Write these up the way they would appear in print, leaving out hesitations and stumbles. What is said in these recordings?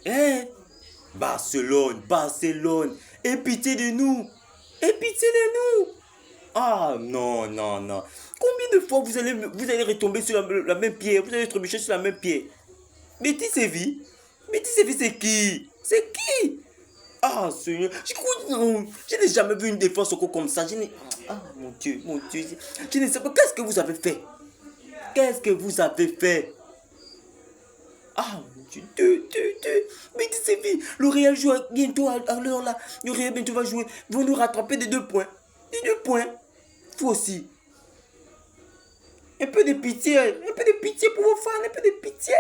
Hein? Barcelone, Barcelone, aie pitié de nous. Aie pitié de nous. Ah non, non, non. Combien de fois vous allez retomber sur la même pierre? Vous allez trébucher sur la même pierre. Betis Séville? Betis Séville, c'est qui? C'est qui? Ah, Seigneur, je crois non. Je n'ai jamais vu une défense encore comme ça. Ah, mon Dieu, mon Dieu. Je ne sais pas. Qu'est-ce que vous avez fait? Qu'est-ce que vous avez fait? Ah, mon Dieu, Betis Séville. Le Real joue bientôt à l'heure là. Le Real bientôt va jouer. Ils vont nous rattraper des 2 points. Des 2 points. Vous aussi. Un peu de pitié. Un peu de pitié pour vos fans. Un peu de pitié.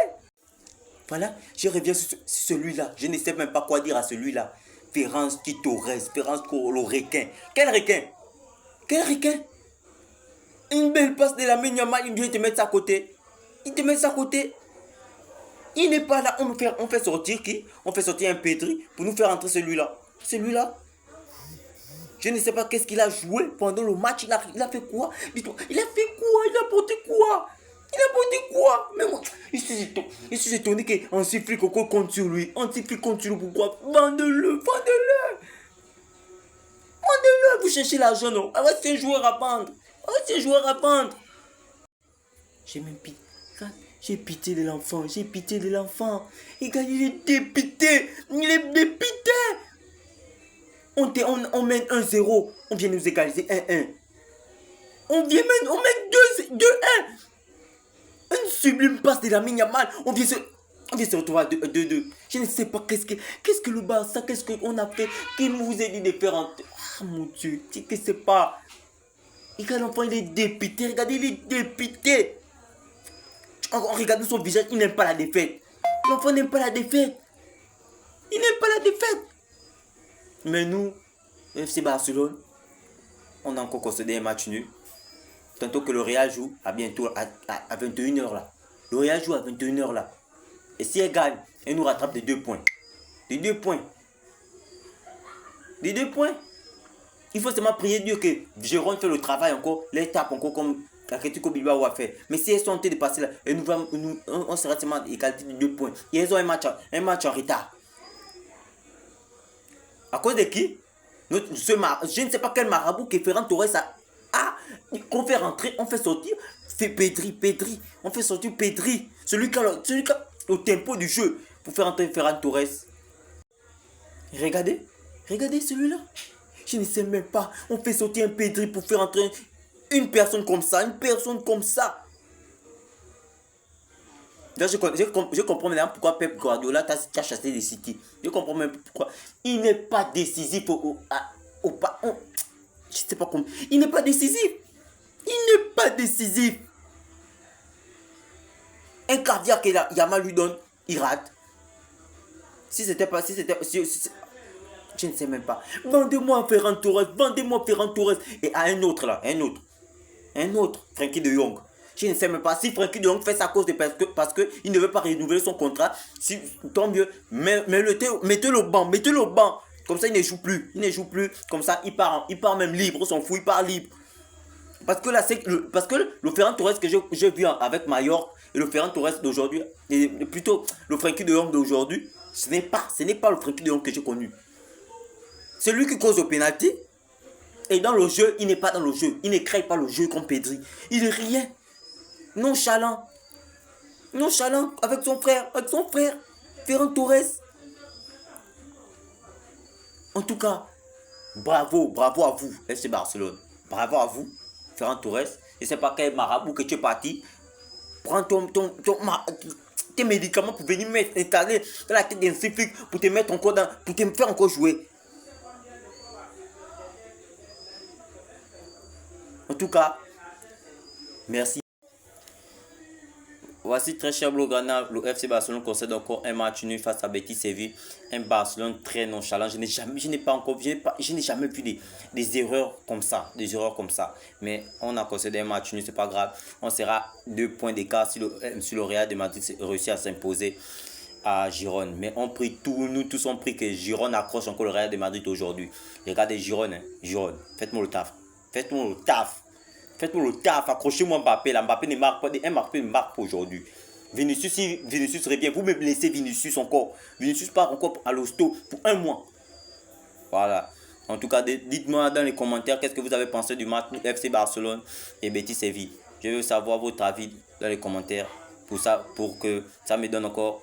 Voilà, je reviens sur celui-là. Je ne sais même pas quoi dire à celui-là. Ferran Torres, Ferran le requin. Quel requin? Quel requin? Une belle passe de la Yamal, il vient te mettre ça à côté. Il te met ça à côté. Il n'est pas là. On fait sortir qui? On fait sortir un Pedri pour nous faire entrer celui-là. Celui-là, je ne sais pas qu'est-ce qu'il a joué pendant le match. Il a fait quoi? Dis-toi, il a fait quoi? Il a porté quoi? Il a porté quoi? Mais moi, je suis étonné qu'un siffle Coco compte sur lui. Un siffle compte sur lui. Pourquoi? Vendez-le, vendez-le. Vendez-le. Vous cherchez l'argent, non? Ah ouais, c'est un joueur à vendre. Ah ouais, c'est un joueur à vendre. J'ai même pitié. J'ai pitié de l'enfant. J'ai pitié de l'enfant. Regarde, il est dépité. Il est dépité. On mène 1-0. On vient nous égaliser 1-1. On mène 2-1. Une sublime passe de la Yamal. On vient se retrouver à 2-2. Je ne sais pas qu'est-ce que le Barça, qu'est-ce qu'on a fait, qui vous a dit de faire en... Ah mon Dieu, je ne sais pas. Regarde l'enfant, il est dépité. Regardez, il est dépité. En regardant son visage, il n'aime pas la défaite. L'enfant n'aime pas la défaite. Il n'aime pas la défaite. Mais nous, FC Barcelone, on a encore concédé un match nul. Tantôt que le Real joue à bientôt à 21h là. Le Real joue à 21h là. Et si elle gagne, elle nous rattrape des 2 points. Des 2 points. Des 2 points. Il faut seulement prier Dieu que Jérôme fait le travail encore, les tape encore comme l'Atlético Bilbao a fait. Mais si elles sont en train de passer là, on sera seulement égalité de 2 points. Et elles ont un match en retard. À cause de qui? Je ne sais pas quel marabout que Ferran Torres qu'on fait rentrer, on fait sortir, c'est Pedri. On fait sortir Pedri. Celui qui a le tempo du jeu pour faire entrer Ferran Torres. Regardez celui-là. Je ne sais même pas. On fait sortir un Pedri pour faire entrer une personne comme ça. Là, je comprends maintenant pourquoi Pep Guardiola t'a chassé des City. Je comprends même pourquoi. Il n'est pas décisif je sais pas comment. Il n'est pas décisif. Un caviar que Yamal lui donne, il rate. Je ne sais même pas. Vendez-moi Ferran Torres. Et à un autre là, Frenkie de Jong. Je ne sais même pas si Frenkie de Jong fait ça à cause de parce que il ne veut pas renouveler son contrat. Si, tant mieux. Mettez-le au banc. Comme ça, il ne joue plus. Comme ça, il part même libre. On s'en fout, il part libre. Parce que le Ferran Torres que j'ai vu avec Mallorca et le Ferran Torres d'aujourd'hui, et plutôt le Frenkie de Jong d'aujourd'hui, ce n'est pas le Frenkie de Jong que j'ai connu. C'est lui qui cause le penalty. Et dans le jeu, il n'est pas dans le jeu. Il ne crée pas le jeu comme Pedri. Il est rien. Nonchalant avec son frère. Ferran Torres. En tout cas, bravo à vous, FC Barcelone. Bravo à vous, Ferran Torres. Je ne sais pas quel marabout que tu es parti. Prends tes médicaments pour venir m'installer dans la tête d'un cyclique pour te mettre encore pour te faire encore jouer. En tout cas, merci. Voici très cher Blogana, le FC Barcelone concède encore un match nul face à Betis Séville. Un Barcelone très nonchalant. Je n'ai jamais vu des erreurs comme ça. Mais on a concédé un match nul, c'est pas grave. On sera 2 points d'écart si le Real de Madrid réussit à s'imposer à Girone. Mais nous tous on prie que Girone accroche encore le Real de Madrid aujourd'hui. Regardez Girone, faites-moi le taf. Accrochez-moi Mbappé. Mbappé ne marque pas aujourd'hui. Vinicius, si Vinicius revient, vous me laissez Vinicius encore. Vinicius part encore à l'hosto pour 1 mois. Voilà. En tout cas, dites-moi dans les commentaires qu'est-ce que vous avez pensé du match FC Barcelone et Betis Séville. Je veux savoir votre avis dans les commentaires pour ça, pour que ça me donne encore